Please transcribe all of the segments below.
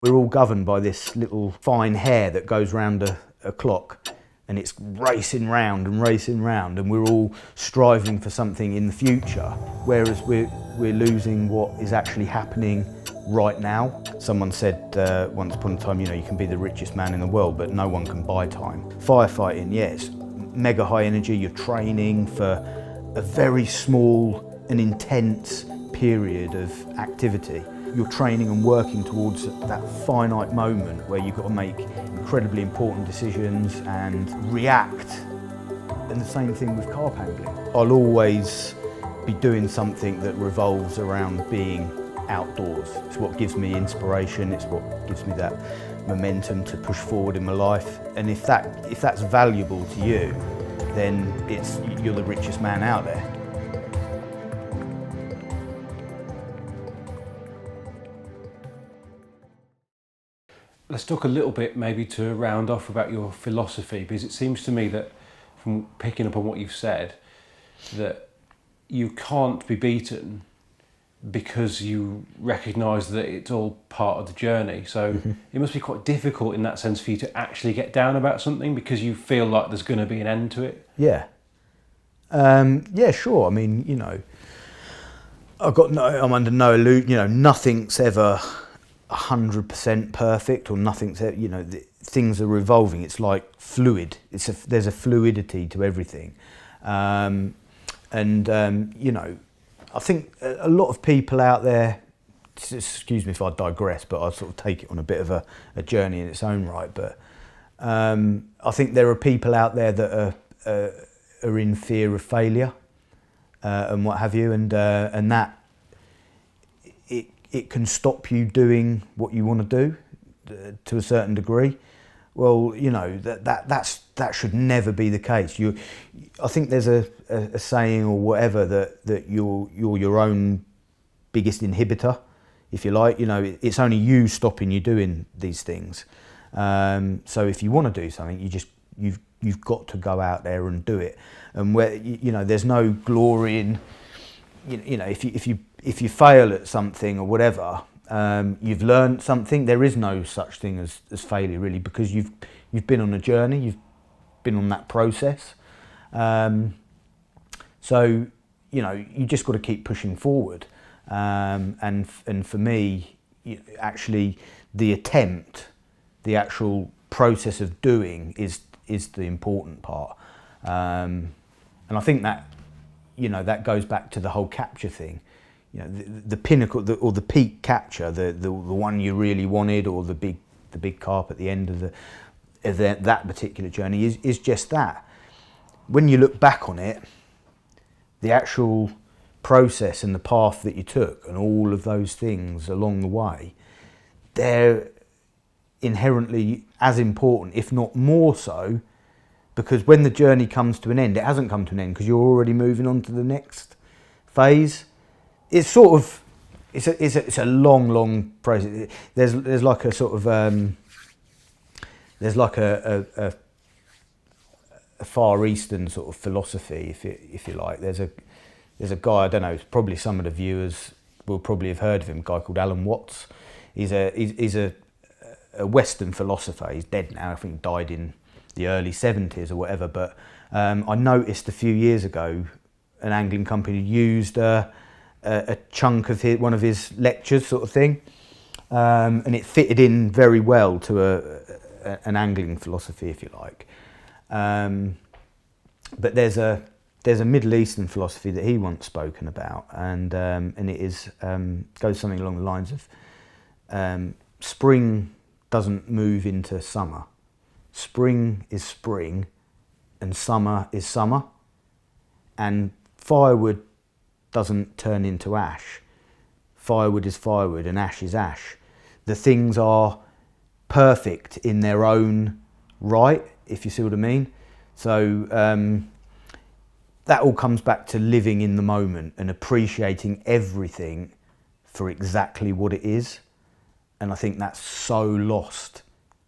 We're all governed by this little fine hair that goes round a clock, and it's racing round and racing round, and we're all striving for something in the future, whereas we're losing what is actually happening right now. Someone said once upon a time, you know, you can be the richest man in the world, but no one can buy time. Firefighting, yes, mega high energy, you're training for a very small and intense period of activity. You're training and working towards that finite moment where you've got to make incredibly important decisions and react. And the same thing with carp angling. I'll always be doing something that revolves around being outdoors. It's what gives me inspiration, it's what gives me that momentum to push forward in my life. And if that's valuable to you, then you're the richest man out there. Let's talk a little bit, maybe to round off, about your philosophy, because it seems to me that, from picking up on what you've said, that you can't be beaten because you recognise that it's all part of the journey. So it must be quite difficult in that sense for you to actually get down about something because you feel like there's going to be an end to it. Yeah. Yeah, sure. I mean, you know, I'm under no illusion, you know, nothing's ever 100% perfect, or nothing's, you know, things are evolving. It's like fluid. There's a fluidity to everything. You know, I think a lot of people out there, excuse me if I digress, but I sort of take it on a bit of a journey in its own right. But I think there are people out there that are in fear of failure and what have you, and that it can stop you doing what you want to do to a certain degree. Well, you know, that should never be the case. I think there's a saying or whatever that you're your own biggest inhibitor, if you like. You know, it's only you stopping you doing these things. So if you want to do something, you've got to go out there and do it. And where you know, there's no glory in, you know, if you fail at something or whatever, you've learned something. There is no such thing as failure, really, because you've been on a journey, you've been on that process. So, you know, you just got to keep pushing forward. And for me, actually, the attempt, the actual process of doing is the important part. And I think that, you know, that goes back to the whole capture thing. You know, the pinnacle, or the peak capture, the one you really wanted, or the big carp at the end of that particular journey is just that. When you look back on it, the actual process and the path that you took and all of those things along the way, they're inherently as important, if not more so, because when the journey comes to an end, it hasn't come to an end because you're already moving on to the next phase. It's sort of, it's a long process. There's like a sort of there's like a Far Eastern sort of philosophy, if you like. There's a guy, I don't know, probably some of the viewers will probably have heard of him, a guy called Alan Watts. He's a Western philosopher. He's dead now. I think he died in the early 70s or whatever. But I noticed a few years ago an angling company used a chunk of one of his lectures, sort of thing, and it fitted in very well to an angling philosophy, if you like. But there's a Middle Eastern philosophy that he once spoken about, and it is goes something along the lines of spring doesn't move into summer. Spring is spring, and summer is summer, and firewood doesn't turn into ash. Firewood is firewood and ash is ash. The things are perfect in their own right, if you see what I mean. So that all comes back to living in the moment and appreciating everything for exactly what it is. And I think that's so lost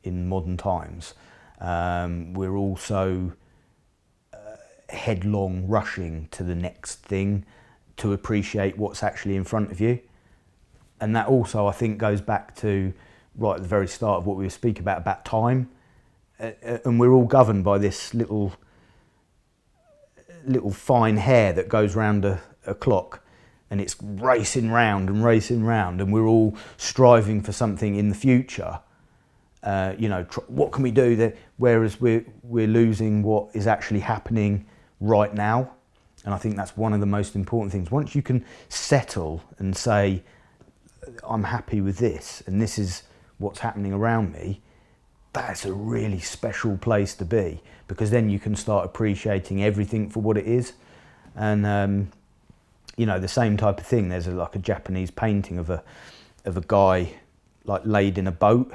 in modern times. We're all so headlong rushing to the next thing to appreciate what's actually in front of you. And that also, I think, goes back to right at the very start of what we were speaking about time, and we're all governed by this little fine hair that goes round a clock, and it's racing round and racing round, and we're all striving for something in the future. What can we do that? Whereas we're losing what is actually happening right now, and I think that's one of the most important things. Once you can settle and say, I'm happy with this, and this is what's happening around me, that's a really special place to be, because then you can start appreciating everything for what it is. And the same type of thing. There's like a Japanese painting of a guy like laid in a boat,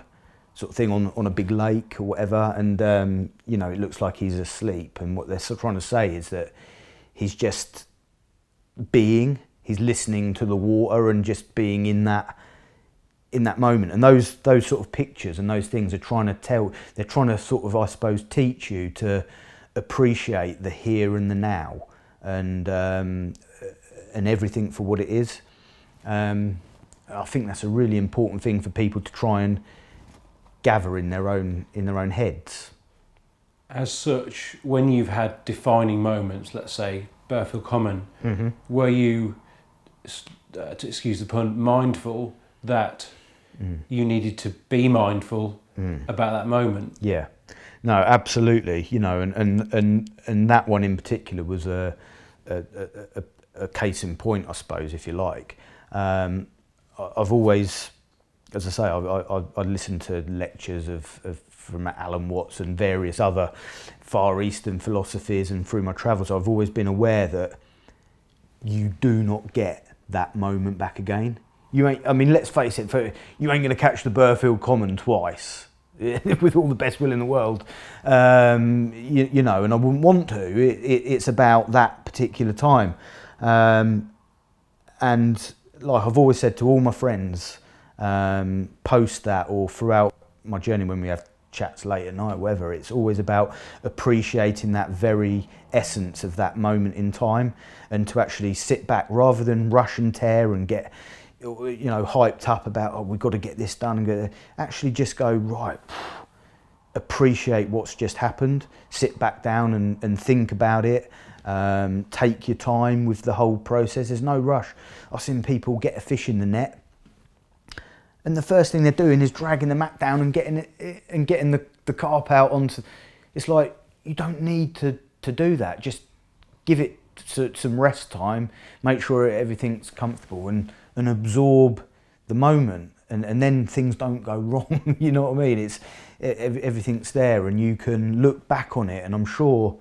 sort of thing, on a big lake or whatever, and it looks like he's asleep. And what they're sort of trying to say is that he's just being. He's listening to the water and just being in that moment. And those sort of pictures and those things are trying to sort of, I suppose, teach you to appreciate the here and the now, and everything for what it is. I think that's a really important thing for people to try and gather in their own heads. As such, when you've had defining moments, let's say Burfield Common, Mm-hmm. were you, to excuse the pun, mindful that you needed to be mindful about that moment? Yeah, no, absolutely. And that one in particular was a case in point, I suppose, if you like. I've always, as I say, I listened to lectures from Alan Watts and various other Far Eastern philosophies, and through my travels I've always been aware that you do not get that moment back again. Let's face it, you ain't going to catch the Burfield Common twice, with all the best will in the world. And I wouldn't want to. It's about that particular time. And like I've always said to all my friends, post that or throughout my journey when we have chats late at night, whatever, it's always about appreciating that very essence of that moment in time, and to actually sit back rather than rush and tear and get hyped up about, we've got to get this done, and actually just go, right, appreciate what's just happened, sit back down and think about it. Take your time with the whole process. There's no rush. I've seen people get a fish in the net, and the first thing they're doing is dragging the mat down and getting the carp out onto. It's like, you don't need to do that. Just give it some rest time. Make sure everything's comfortable and absorb the moment, and then things don't go wrong. You know what I mean? Everything's there, and you can look back on it, and I'm sure.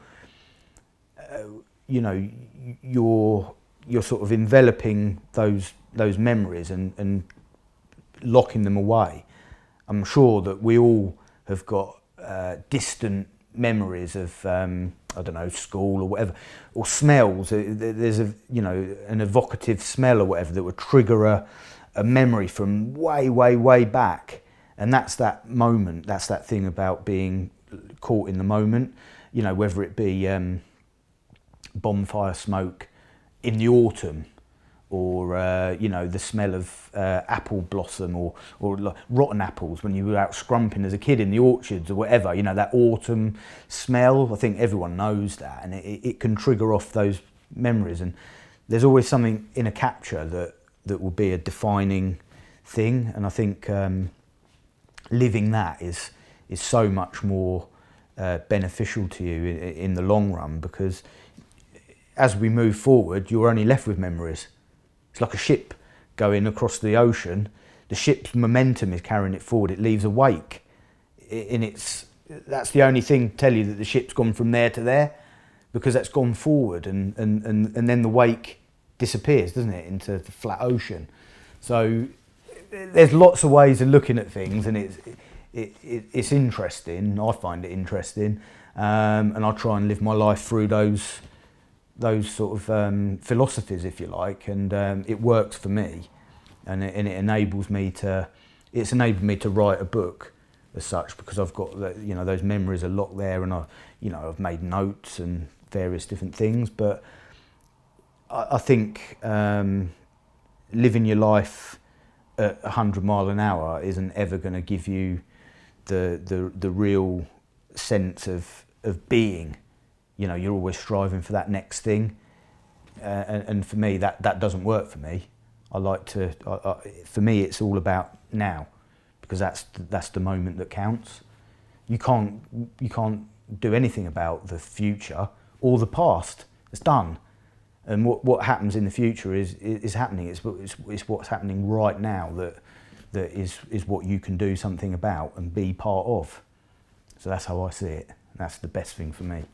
You're sort of enveloping those memories and locking them away. I'm sure that we all have got distant memories of school or whatever, or smells. There's an evocative smell or whatever that would trigger a memory from way back, and that's that moment. That's that thing about being caught in the moment. Whether it be bonfire smoke in the autumn, or the smell of apple blossom, or like rotten apples when you were out scrumping as a kid in the orchards or whatever. That autumn smell. I think everyone knows that, and it can trigger off those memories. And there's always something in a capture that will be a defining thing. And I think living that is so much more beneficial to you in the long run, because as we move forward, you're only left with memories. It's like a ship going across the ocean. The ship's momentum is carrying it forward. It leaves a wake. That's the only thing to tell you that the ship's gone from there to there, because that's gone forward, and then the wake disappears, doesn't it, into the flat ocean. So there's lots of ways of looking at things, and it's interesting. I find it interesting, and I try and live my life through those sort of philosophies, if you like, and it works for me, and it enables me to. It's enabled me to write a book, as such, because I've got those memories are locked there, and I've made notes and various different things. But I think living your life at 100 mile an hour isn't ever going to give you the real sense of being. You know, you're always striving for that next thing, and for me that doesn't work for me. I like to, for me it's all about now, because that's the moment that counts. You can't do anything about the future or the past. It's done. And what happens in the future is happening. It's what's happening right now that is what you can do something about and be part of. So that's how I see it. That's the best thing for me.